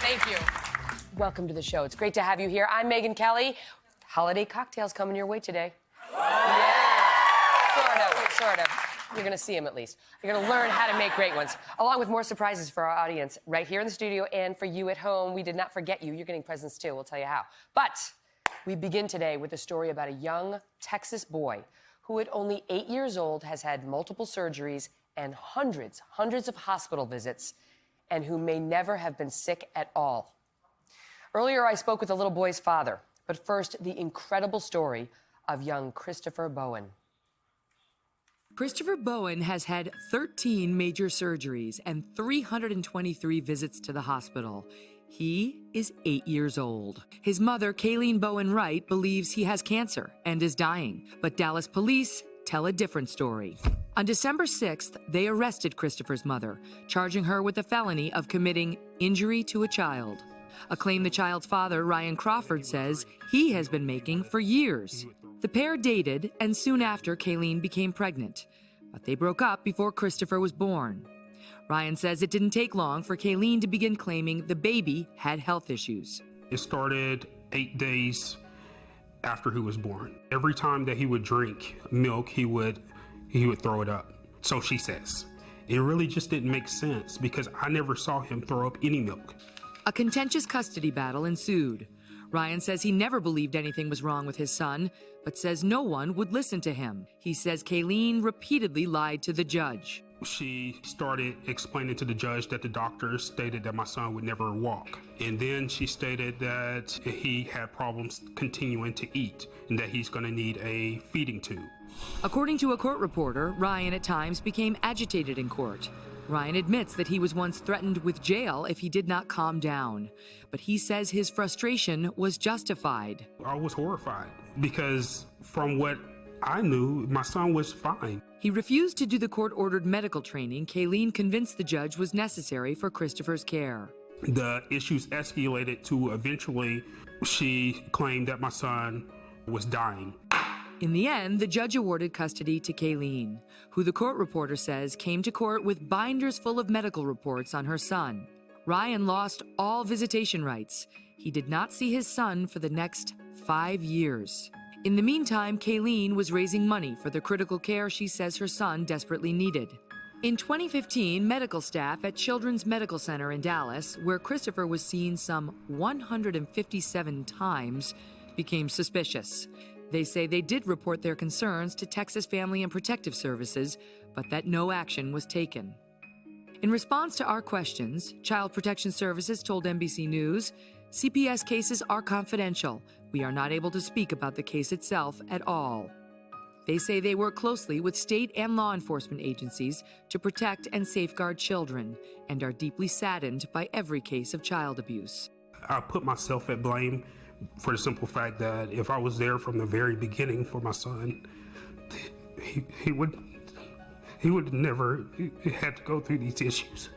Thank you. Welcome to the show. It's great to have you here. I'm Megyn Kelly. Holiday cocktails coming your way today. Yeah. Sort of. You're going to see them at least. You're going to learn how to make great ones, along with more surprises for our audience right here in the studio and for you at home. We did not forget you. You're getting presents too. We'll tell you how. But we begin today with a story about a young Texas boy who at only 8 years old has had multiple surgeries and hundreds of hospital visits, and who may never have been sick at all. Earlier, I spoke with the little boy's father, but first, the incredible story of young Christopher Bowen. Christopher Bowen has had 13 major surgeries and 323 visits to the hospital. He is 8 years old. His mother, bowen-wright, believes he has cancer and is dying, but Dallas police tell a different story. On December 6th, they arrested Christopher's mother, charging her with a felony of committing injury to a child, a claim the child's father, Crawford, says he has been making for years. The pair dated, and soon after, Kayleen became pregnant, but they broke up before Christopher was born. Ryan says it didn't take long for Kayleen to begin claiming the baby had health issues. It started 8 days after he was born. Every time that he would drink milk, he would throw it up. So she says. It really just didn't make sense because I never saw him throw up any milk. A contentious custody battle ensued. Ryan says he never believed anything was wrong with his son, but says no one would listen to him. He says Kayleen repeatedly lied to the judge. She started explaining to the judge that the doctor stated that my son would never walk. And then she stated that he had problems continuing to eat and that he's going to need a feeding tube. According to a court reporter, Ryan at times became agitated in court. Ryan admits that he was once threatened with jail if he did not calm down, but he says his frustration was justified. I was horrified because from what I knew, my son was fine. He refused to do the court-ordered medical training Kayleen convinced the judge was necessary for Christopher's care. The issues escalated to eventually she claimed that my son was dying. In the end, the judge awarded custody to Kayleen, who the court reporter says came to court with binders full of medical reports on her son. Ryan lost all visitation rights. He did not see his son for the next 5 years. In the meantime, Kayleen was raising money for the critical care she says her son desperately needed. In 2015, medical staff at Children's Medical Center in Dallas, where Christopher was seen some 157 times, became suspicious. They say they did report their concerns to Texas Family and Protective Services, but that no action was taken. In response to our questions, Child Protection Services told NBC News, CPS cases are confidential. We are not able to speak about the case itself at all. They say they work closely with state and law enforcement agencies to protect and safeguard children and are deeply saddened by every case of child abuse. I put myself at blame for the simple fact that if I was there from the very beginning for my son, he would never had to go through these issues.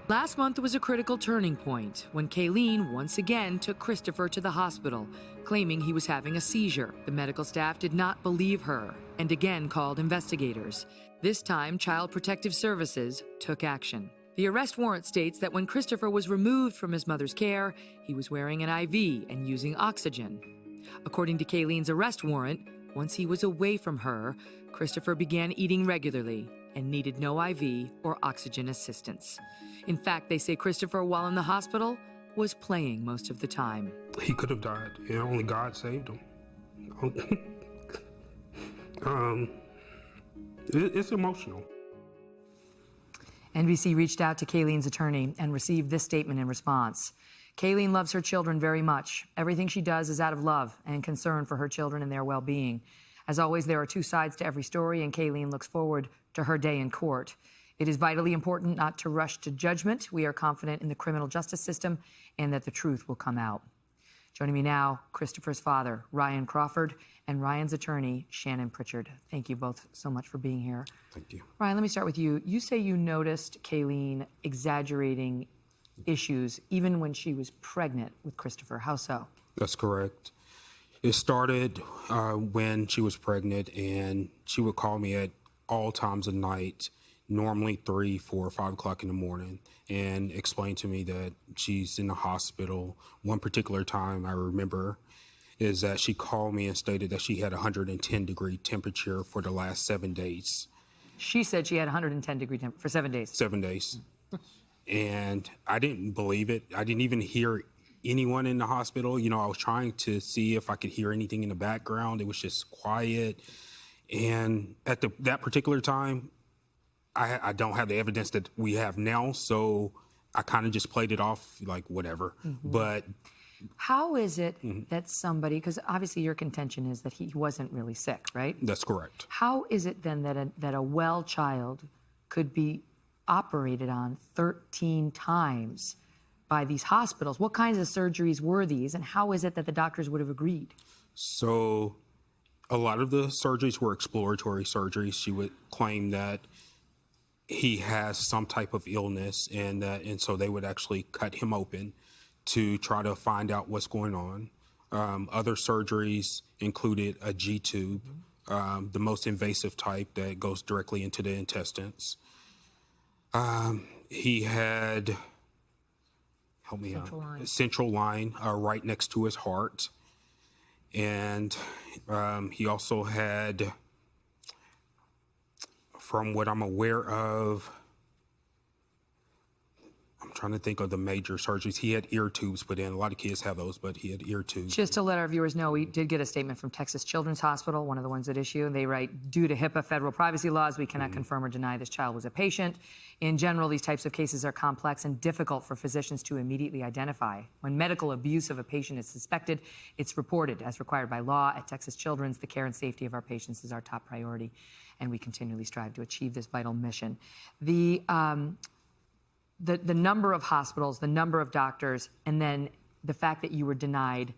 Last month was a critical turning point when Kayleen once again took Christopher to the hospital, claiming he was having a seizure. The medical staff did not believe her and again called investigators. This time, Child Protective Services took action. The arrest warrant states that when Christopher was removed from his mother's care, he was wearing an IV and using oxygen. According to Kayleen's arrest warrant, once he was away from her, Christopher began eating regularly and needed no IV or oxygen assistance. In fact, they say Christopher, while in the hospital, was playing most of the time. He could have died, and only God saved him. It's emotional. NBC reached out to Kayleen's attorney and received this statement in response. Kayleen loves her children very much. Everything she does is out of love and concern for her children and their well-being. As always, there are two sides to every story, and Kayleen looks forward to her day in court. It is vitally important not to rush to judgment. We are confident in the criminal justice system and that the truth will come out. Joining me now, Christopher's father, Ryan Crawford, and Ryan's attorney, Shannon Pritchard. Thank you both so much for being here. Thank you. Ryan, let me start with you. You say you noticed Kayleen exaggerating issues even when she was pregnant with Christopher. How so? That's correct. It started when she was pregnant, and she would call me at all times of night, normally 3, 4, 5 o'clock in the morning, and explained to me that she's in the hospital. One particular time I remember is that she called me and stated that she had 110-degree temperature for the last 7 days. She said she had 110-degree temperature for 7 days. 7 days. And I didn't believe it. I didn't even hear anyone in the hospital. You know, I was trying to see if I could hear anything in the background. It was just quiet. And at that particular time, I don't have the evidence that we have now, so I kind of just played it off like whatever. But how is it that somebody, because obviously your contention is that he wasn't really sick, right? that's correct. How is it then that a well child could be operated on 13 times by these hospitals? What kinds of surgeries were these, and how is it that the doctors would have agreed? So a lot of the surgeries were exploratory surgeries. She would claim that he has some type of illness, and so they would actually cut him open to try to find out what's going on. Other surgeries included a G-tube, the most invasive type that goes directly into the intestines. He had, help me out, a central line right next to his heart. And he also had, from what I'm aware of, I'm trying to think of the major surgeries. He had ear tubes put in. A lot of kids have those, but he had ear tubes. Just to let our viewers know, we did get a statement from Texas Children's Hospital, one of the ones at issue. They write, due to HIPAA federal privacy laws, we cannot confirm or deny this child was a patient. In general, these types of cases are complex and difficult for physicians to immediately identify. When medical abuse of a patient is suspected, it's reported as required by law. At Texas Children's, the care and safety of our patients is our top priority, and we continually strive to achieve this vital mission. The number of hospitals, the number of doctors, and then the fact that you were denied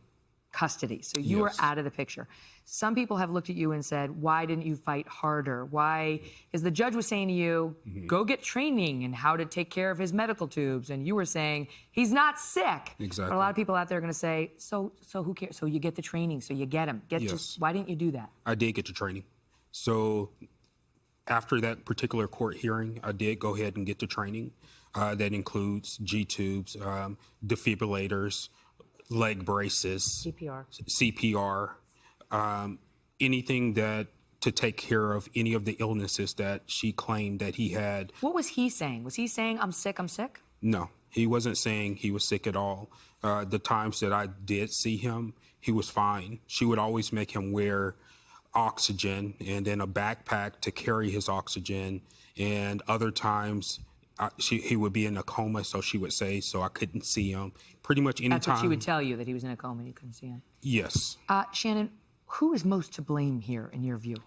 custody. So you were out of the picture. Some people have looked at you and said, why didn't you fight harder? Why? Because the judge was saying to you, go get training in how to take care of his medical tubes. And you were saying, he's not sick. Exactly. But a lot of people out there are going to say, so who cares? So you get the training, so you get him. Why didn't you do that? I did get the training. So after that particular court hearing, I did go ahead and get the training. That includes G-tubes, defibrillators, leg braces, CPR, anything that to take care of any of the illnesses that she claimed that he had. What was he saying? Was he saying, I'm sick, I'm sick? No, he wasn't saying he was sick at all. The times that I did see him, he was fine. She would always make him wear oxygen and then a backpack to carry his oxygen, and other times he would be in a coma, so she would say, so I couldn't see him. Pretty much any time. That's what she would tell you, that he was in a coma and you couldn't see him? Yes. Shannon, who is most to blame here, in your view?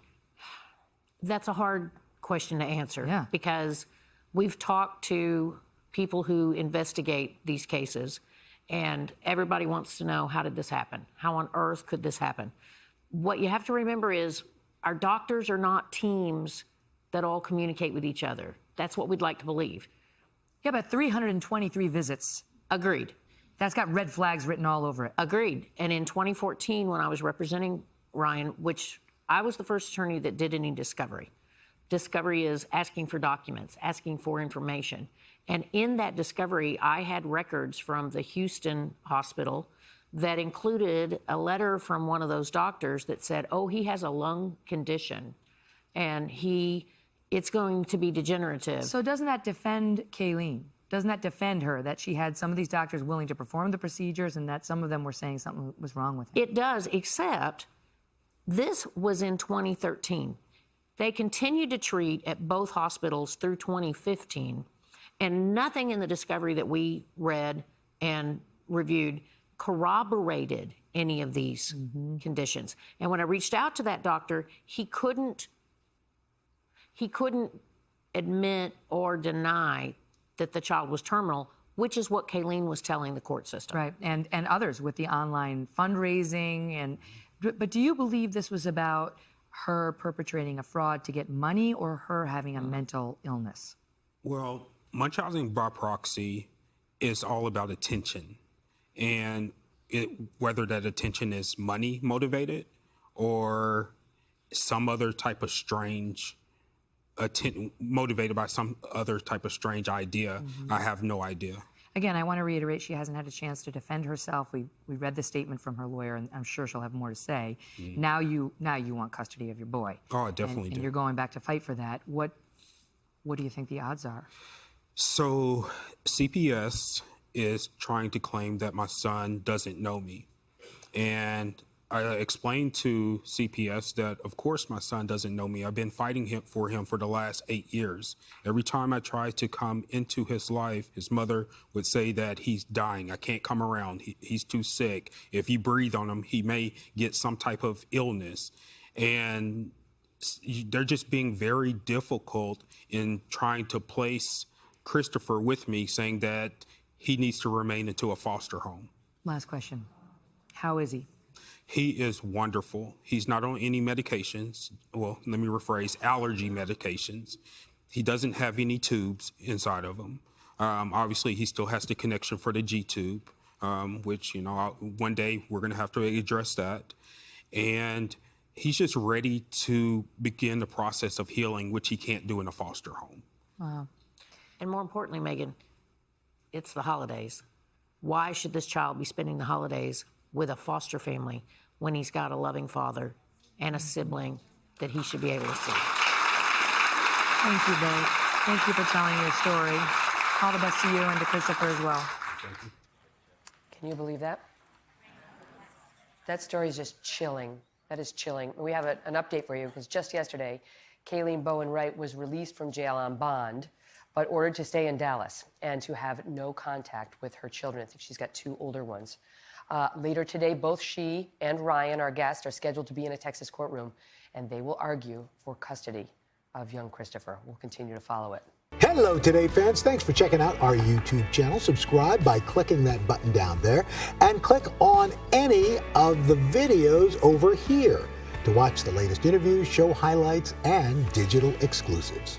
That's a hard question to answer. Yeah. Because we've talked to people who investigate these cases, and everybody wants to know, how did this happen? How on earth could this happen? What you have to remember is our doctors are not teams that all communicate with each other. That's what we'd like to believe. Yeah, but 323 visits. Agreed. That's got red flags written all over it. Agreed. And in 2014, when I was representing Ryan, which I was the first attorney that did any discovery. Discovery is asking for documents, asking for information. And in that discovery, I had records from the Houston hospital that included a letter from one of those doctors that said, oh, he has a lung condition and it's going to be degenerative. So doesn't that defend Kayleen? Doesn't that defend her, that she had some of these doctors willing to perform the procedures and that some of them were saying something was wrong with him? It does, except this was in 2013. They continued to treat at both hospitals through 2015, and nothing in the discovery that we read and reviewed corroborated any of these conditions. And when I reached out to that doctor, he couldn't admit or deny that the child was terminal, which is what Kayleen was telling the court system. Right, and others with the online fundraising. But do you believe this was about her perpetrating a fraud to get money, or her having a mental illness? Well, Munchausen by proxy is all about attention, and whether that attention is money motivated or some other type of strange motivated by some other type of strange idea. I have no idea. Again, I want to reiterate, she hasn't had a chance to defend herself. We read the statement from her lawyer, and I'm sure she'll have more to say. Now you want custody of your boy. Oh, I definitely do. And you're going back to fight for that. What do you think the odds are? So CPS is trying to claim that my son doesn't know me. And I explained to CPS that, of course, my son doesn't know me. I've been fighting for him for the last 8 years. Every time I try to come into his life, his mother would say that he's dying. I can't come around. He's too sick. If you breathe on him, he may get some type of illness. And they're just being very difficult in trying to place Christopher with me, saying that he needs to remain into a foster home. Last question. How is he? He is wonderful. He's not on any medications. Well, let me rephrase, allergy medications. He doesn't have any tubes inside of him. Obviously, he still has the connection for the G-tube, which, one day we're going to have to address that. And he's just ready to begin the process of healing, which he can't do in a foster home. Wow. And more importantly, Megyn, it's the holidays. Why should this child be spending the holidays with a foster family when he's got a loving father and a sibling that he should be able to see? Thank you, babe. Thank you for telling your story. All the best to you and to Christopher as well. Thank you. Can you believe that? That story is just chilling. That is chilling. We have an update for you, because just yesterday, bowen-wright was released from jail on bond, but ordered to stay in Dallas and to have no contact with her children. I think she's got 2 older ones. Later today, both she and Ryan, our guest, are scheduled to be in a Texas courtroom, and they will argue for custody of young Christopher. We'll continue to follow it. Hello, Today fans. Thanks for checking out our YouTube channel. Subscribe by clicking that button down there and click on any of the videos over here to watch the latest interviews, show highlights, and digital exclusives.